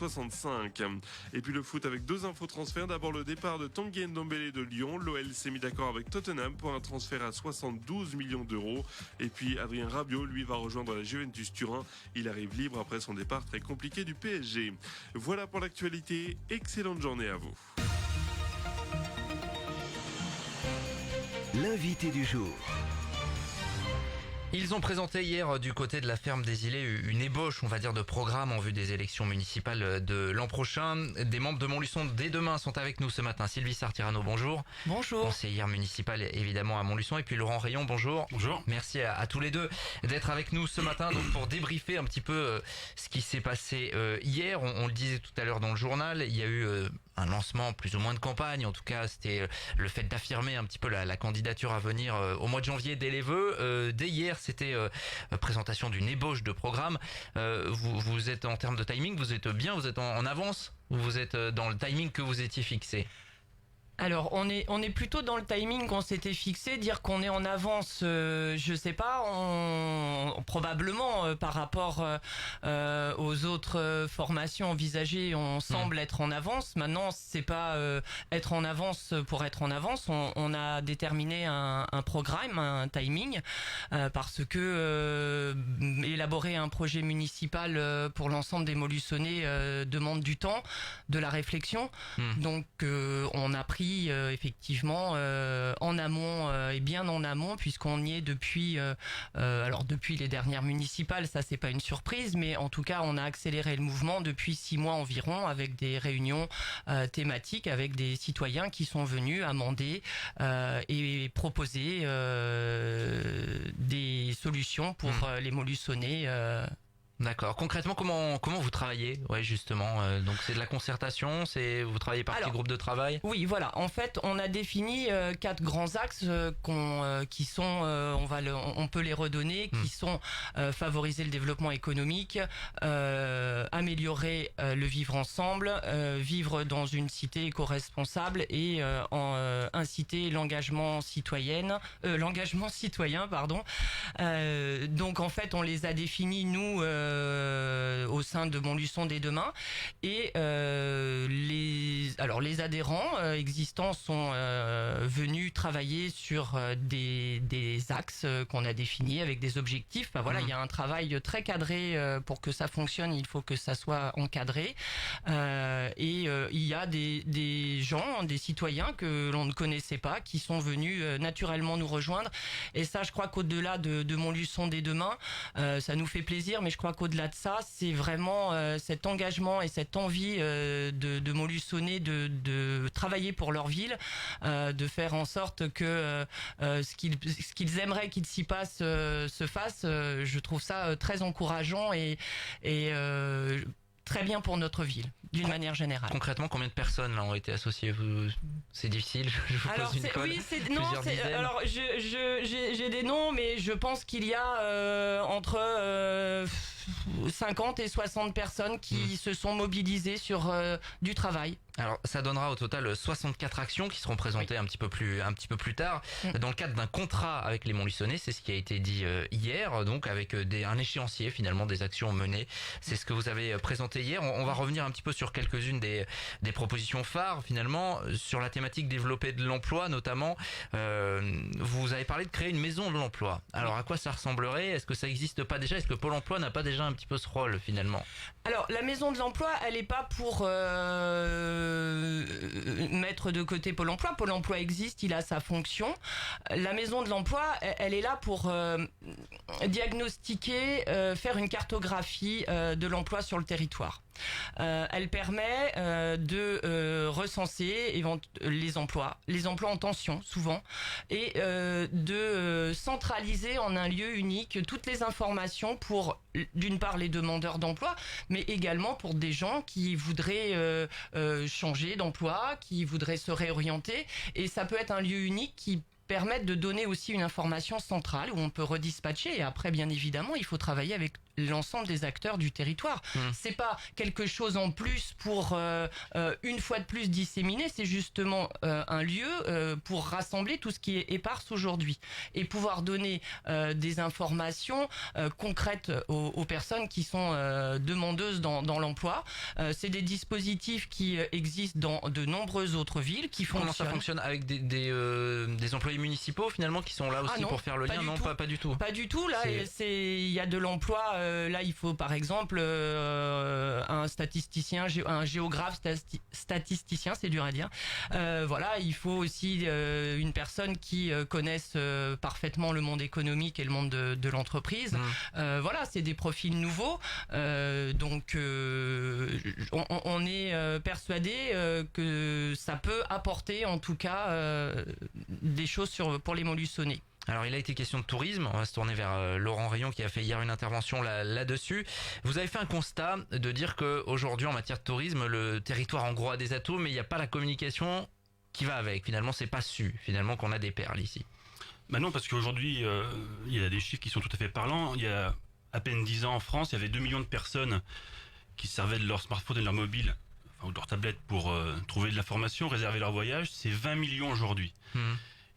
65. Et puis le foot avec 2 infos transferts. D'abord le départ de Tanguy Ndombele de Lyon. L'OL s'est mis d'accord avec Tottenham pour un transfert à 72 millions d'euros. Et puis Adrien Rabiot, lui, va rejoindre la Juventus Turin. Il arrive libre après son départ très compliqué du PSG. Voilà pour l'actualité. Excellente journée à vous. L'invité du jour. Ils ont présenté hier du côté de la ferme des Îlets une ébauche, on va dire, de programme en vue des élections municipales de l'an prochain. Des membres de Montluçon dès demain sont avec nous ce matin. Sylvie Sartirano, bonjour. Bonjour. Conseillère municipale évidemment à Montluçon. Et puis Laurent Rayon, bonjour. Bonjour. Merci à tous les deux d'être avec nous ce matin donc pour débriefer un petit peu ce qui s'est passé hier. On le disait tout à l'heure dans le journal, il y a eu un lancement plus ou moins de campagne. En tout cas, c'était le fait d'affirmer un petit peu la candidature à venir au mois de janvier dès les vœux. Dès hier, c'était présentation d'une ébauche de programme. Vous êtes en termes de timing, vous êtes bien, vous êtes en avance ou vous êtes dans le timing que vous étiez fixé? Alors on est plutôt dans le timing qu'on s'était fixé. Dire qu'on est en avance, je sais pas, probablement par rapport aux autres formations envisagées, on semble être en avance. Maintenant, c'est pas être en avance pour être en avance. On a déterminé un programme, un timing, parce que élaborer un projet municipal pour l'ensemble des Montluçonnais demande du temps, de la réflexion. Donc on a pris effectivement en amont et bien en amont, puisqu'on y est depuis depuis les dernières municipales. Ça, c'est pas une surprise, mais en tout cas on a accéléré le mouvement depuis 6 mois environ, avec des réunions thématiques avec des citoyens qui sont venus amender et proposer des solutions pour les Montluçonnais. D'accord. Concrètement, comment vous travaillez? Ouais, justement. Donc c'est de la concertation, vous travaillez par petits groupes de travail? Oui, voilà. En fait, on a défini 4 grands axes qui sont, on peut les redonner, qui sont favoriser le développement économique, améliorer le vivre ensemble, vivre dans une cité éco-responsable et inciter l'engagement citoyen, pardon. Donc en fait, on les a définis nous au sein de Montluçon dès demain, et les adhérents existants sont venus travailler sur des axes qu'on a définis avec des objectifs. Il y a un travail très cadré pour que ça fonctionne. Il faut que ça soit encadré, et il y a des gens, des citoyens que l'on ne connaissait pas, qui sont venus naturellement nous rejoindre. Et ça, je crois qu'au-delà de Montluçon dès demain, ça nous fait plaisir, mais je crois qu'au-delà de ça, c'est vraiment cet engagement et cette envie de Montluçonnais de travailler pour leur ville, de faire en sorte que ce qu'ils aimeraient qu'il s'y passe se fasse. Je trouve ça très encourageant et très bien pour notre ville, d'une manière générale. Concrètement, combien de personnes là ont été associées? C'est difficile, je vous pose une colle. Alors, j'ai des noms, mais je pense qu'il y a entre 50 et 60 personnes qui se sont mobilisées sur du travail. Alors, ça donnera au total 64 actions qui seront présentées un petit peu plus tard, dans le cadre d'un contrat avec les Montluçonnais. C'est ce qui a été dit hier, donc avec un échéancier finalement des actions menées. C'est ce que vous avez présenté hier. On va revenir un petit peu sur quelques-unes des propositions phares finalement, sur la thématique développée de l'emploi notamment. Vous avez parlé de créer une maison de l'emploi. Alors, à quoi ça ressemblerait? Est-ce que ça n'existe pas déjà? Est-ce que Pôle emploi n'a pas déjà un petit peu ce rôle finalement? Alors, la maison de l'emploi, elle est pas pour mettre de côté Pôle emploi. Pôle emploi existe, il a sa fonction. La maison de l'emploi, elle est là pour diagnostiquer, faire une cartographie de l'emploi sur le territoire. Elle permet de recenser les emplois en tension souvent, et de centraliser en un lieu unique toutes les informations pour, d'une part, les demandeurs d'emploi, mais également pour des gens qui voudraient changer d'emploi, qui voudraient se réorienter. Et ça peut être un lieu unique qui permettre de donner aussi une information centrale où on peut redispatcher. Et après, bien évidemment, il faut travailler avec l'ensemble des acteurs du territoire. C'est pas quelque chose en plus pour une fois de plus disséminer, c'est justement un lieu pour rassembler tout ce qui est éparse aujourd'hui et pouvoir donner des informations concrètes aux personnes qui sont demandeuses dans l'emploi. C'est des dispositifs qui existent dans de nombreuses autres villes qui fonctionnent. Comment ça fonctionne avec des employés municipaux finalement qui sont là aussi pour faire le lien? Non, pas du tout. Pas du tout. Là, il y a de l'emploi. Là, il faut par exemple un statisticien, un géographe statisticien, c'est dur à dire. Voilà, il faut aussi une personne qui connaisse parfaitement le monde économique et le monde de l'entreprise. Voilà, c'est des profils nouveaux. Donc, on est persuadé que ça peut apporter en tout cas des choses pour les Montluçonnais. Alors il a été question de tourisme, on va se tourner vers Laurent Rayon qui a fait hier une intervention là-dessus. Vous avez fait un constat de dire qu'aujourd'hui en matière de tourisme, le territoire en gros a des atouts mais il n'y a pas la communication qui va avec. Finalement c'est pas su, finalement qu'on a des perles ici. Bah non, parce qu'aujourd'hui il y a des chiffres qui sont tout à fait parlants. Il y a à peine 10 ans en France, il y avait 2 millions de personnes qui servaient de leur smartphone et de leur mobile, enfin, ou de leur tablette pour trouver de l'information, réserver leur voyage. C'est 20 millions aujourd'hui.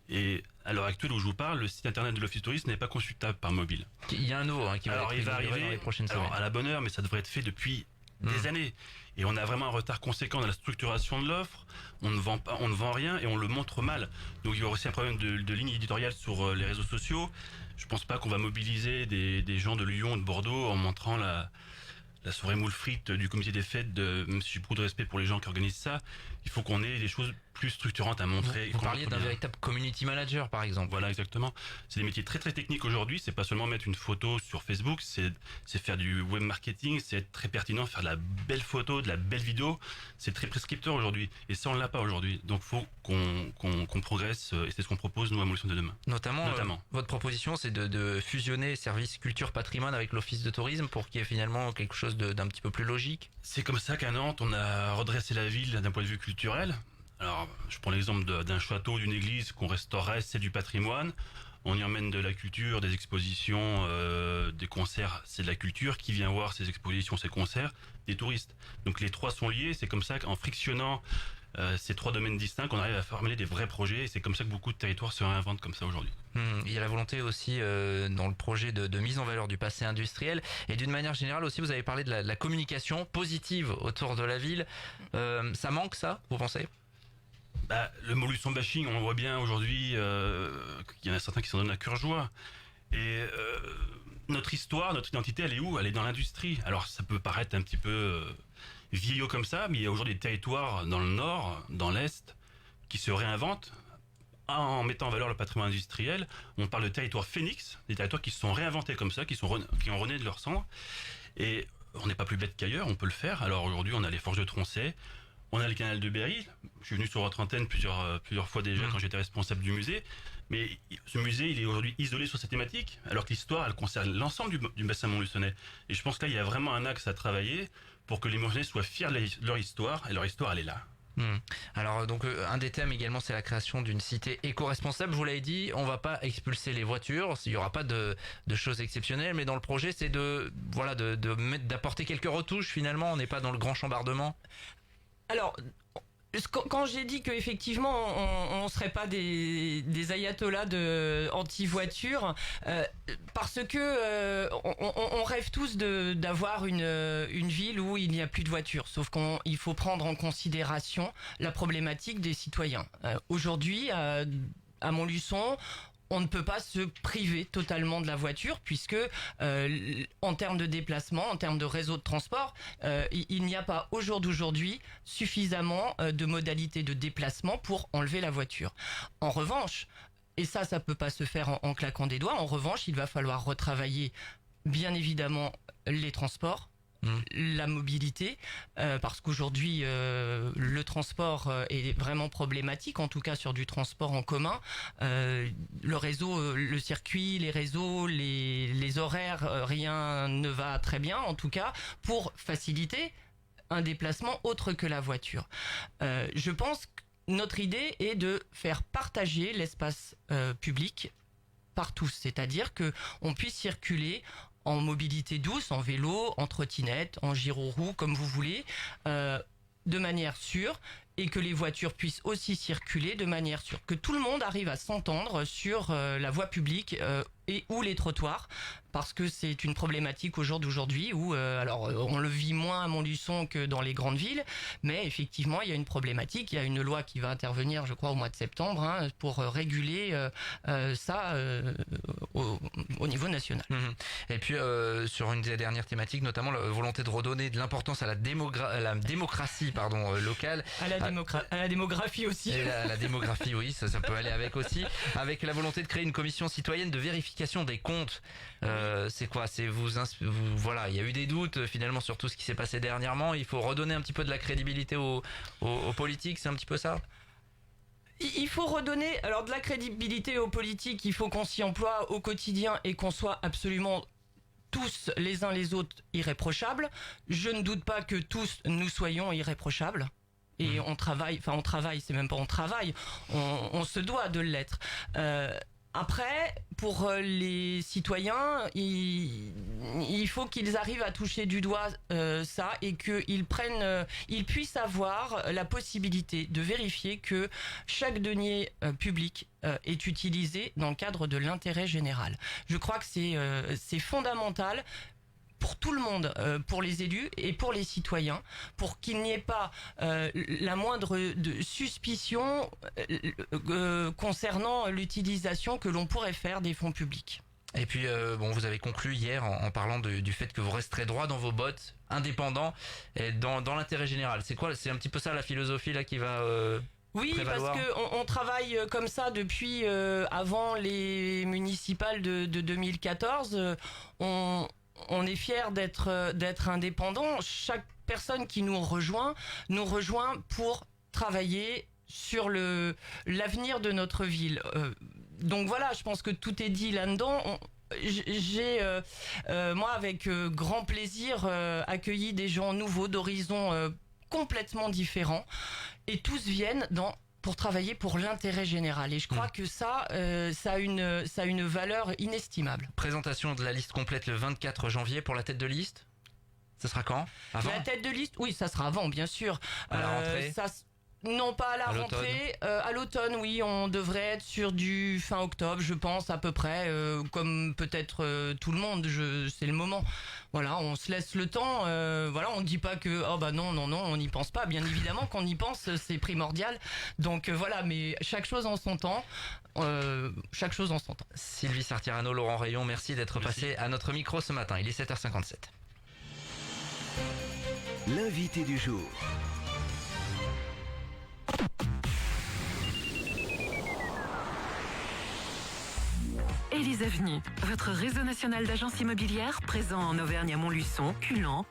Et à l'heure actuelle où je vous parle, le site internet de l'Office Tourisme n'est pas consultable par mobile. Il y a un nouveau qui va arriver dans les prochaines semaines. À la bonne heure, mais ça devrait être fait depuis des années. Et on a vraiment un retard conséquent dans la structuration de l'offre. On ne vend rien et on le montre mal. Donc il y aura aussi un problème de ligne éditoriale sur les réseaux sociaux. Je pense pas qu'on va mobiliser des gens de Lyon ou de Bordeaux en montrant la soirée moule frite du comité des fêtes, même si j'ai beaucoup de respect pour les gens qui organisent ça. Il faut qu'on ait des choses plus structurantes à montrer. Vous parliez d'un véritable community manager, par exemple. Voilà, exactement. C'est des métiers très très techniques aujourd'hui. C'est pas seulement mettre une photo sur Facebook, c'est faire du web marketing, c'est être très pertinent, faire de la belle photo, de la belle vidéo. C'est très prescripteur aujourd'hui. Et ça, on l'a pas aujourd'hui. Donc, faut qu'on progresse. Et c'est ce qu'on propose, nous, à Montluçon de demain. Notamment. Votre proposition, c'est de fusionner service culture patrimoine avec l'office de tourisme pour qu'il y ait finalement quelque chose d'un petit peu plus logique. C'est comme ça qu'à Nantes, on a redressé la ville d'un point de vue culturel. Alors, je prends l'exemple d'un château, d'une église qu'on restaurerait, c'est du patrimoine. On y emmène de la culture, des expositions, des concerts, c'est de la culture. Qui vient voir ces expositions, ces concerts? Des touristes. Donc les trois sont liés. C'est comme ça qu'en frictionnant ces trois domaines distincts, on arrive à formuler des vrais projets. Et c'est comme ça que beaucoup de territoires se réinventent comme ça aujourd'hui. Il y a la volonté aussi dans le projet de mise en valeur du passé industriel. Et d'une manière générale aussi, vous avez parlé de la communication positive autour de la ville. Ça manque ça, vous pensez? Le Montluçon bashing, on voit bien aujourd'hui qu'il y en a certains qui s'en donnent à cœur joie. Et notre histoire, notre identité, elle est où? Elle est dans l'industrie. Alors ça peut paraître un petit peu vieillot comme ça, mais il y a aujourd'hui des territoires dans le nord, dans l'est, qui se réinventent en mettant en valeur le patrimoine industriel. On parle de territoires phénix, des territoires qui se sont réinventés comme ça, qui ont rené de leur cendre. Et on n'est pas plus bête qu'ailleurs, on peut le faire. Alors aujourd'hui, on a les forges de Tronchet, on a le canal de Berry. Je suis venu sur votre antenne plusieurs fois déjà quand j'étais responsable du musée. Mais ce musée, il est aujourd'hui isolé sur cette thématique, alors que l'histoire, elle concerne l'ensemble du bassin montluçonnais. Et je pense que là, il y a vraiment un axe à travailler pour que les Montluçonnais soient fiers de leur histoire, et leur histoire, elle est là. Alors donc un des thèmes également, c'est la création d'une cité éco-responsable. Vous l'avez dit, on va pas expulser les voitures, il y aura pas de choses exceptionnelles, mais dans le projet c'est d'apporter quelques retouches. Finalement, on n'est pas dans le grand chambardement. Alors, quand j'ai dit qu'effectivement on serait pas des ayatollahs de anti-voiture, parce que on rêve tous d'avoir une ville où il n'y a plus de voitures. Sauf qu'il faut prendre en considération la problématique des citoyens. Aujourd'hui, à Montluçon, on ne peut pas se priver totalement de la voiture puisque en termes de déplacement, en termes de réseau de transport, il n'y a pas au jour d'aujourd'hui suffisamment de modalités de déplacement pour enlever la voiture. En revanche, et ça peut pas se faire en claquant des doigts, en revanche, il va falloir retravailler bien évidemment les transports, la mobilité, parce qu'aujourd'hui le transport est vraiment problématique, en tout cas sur du transport en commun. Le réseau, le circuit, les réseaux, les horaires, rien ne va très bien, en tout cas pour faciliter un déplacement autre que la voiture. Je pense notre idée est de faire partager l'espace public par tous, c'est-à-dire que on puisse circuler en mobilité douce, en vélo, en trottinette, en gyroroue, comme vous voulez, de manière sûre, et que les voitures puissent aussi circuler de manière sûre, que tout le monde arrive à s'entendre sur la voie publique et ou les trottoirs, parce que c'est une problématique au jour d'aujourd'hui où, alors on le vit moins à Montluçon que dans les grandes villes, mais effectivement il y a une problématique, il y a une loi qui va intervenir je crois au mois de septembre pour réguler ça au niveau national. Et puis sur une des dernières thématiques, notamment la volonté de redonner de l'importance à la démocratie locale. À la démographie aussi. Et la démographie, oui, ça peut aller avec aussi. Avec la volonté de créer une commission citoyenne de vérification des comptes. C'est quoi? C'est voilà, il y a eu des doutes finalement sur tout ce qui s'est passé dernièrement. Il faut redonner un petit peu de la crédibilité aux politiques, c'est un petit peu ça? Il faut redonner alors de la crédibilité aux politiques. Il faut qu'on s'y emploie au quotidien et qu'on soit absolument tous les uns les autres irréprochables. Je ne doute pas que tous nous soyons irréprochables. Et on travaille, c'est même pas on travaille, on se doit de l'être. Après, pour les citoyens, il faut qu'ils arrivent à toucher du doigt ça et qu'ils puissent avoir la possibilité de vérifier que chaque denier public est utilisé dans le cadre de l'intérêt général. Je crois que c'est fondamental pour tout le monde, pour les élus et pour les citoyens, pour qu'il n'y ait pas la moindre suspicion concernant l'utilisation que l'on pourrait faire des fonds publics. Et puis, vous avez conclu hier en parlant du fait que vous resterez droit dans vos bottes, indépendant, et dans l'intérêt général. C'est quoi? C'est un petit peu ça la philosophie là qui va... Oui, prévaloir. parce qu'on travaille comme ça depuis avant les municipales de 2014. On est fiers d'être indépendants. Chaque personne qui nous rejoint pour travailler sur l'avenir de notre ville. Donc voilà, je pense que tout est dit là-dedans. J'ai moi avec grand plaisir accueilli des gens nouveaux d'horizons complètement différents et tous viennent pour travailler pour l'intérêt général. Et je crois que ça a une valeur inestimable. Présentation de la liste complète le 24 janvier pour la tête de liste. Ça sera quand? Avant? La tête de liste, oui, ça sera avant, bien sûr. À la rentrée? Non, pas à la rentrée. À l'automne, oui, on devrait être sur du fin octobre, je pense, à peu près, comme peut-être tout le monde. C'est le moment. Voilà, on se laisse le temps. Voilà, on ne dit pas que non, on n'y pense pas. Bien évidemment qu'on y pense, c'est primordial. Donc voilà, mais chaque chose en son temps. Sylvie Sartirano, Laurent Rayon, merci d'être passé à notre micro ce matin. Il est 7h57. L'invité du jour. Élise Avenue, votre réseau national d'agences immobilières présent en Auvergne à Montluçon, Culan,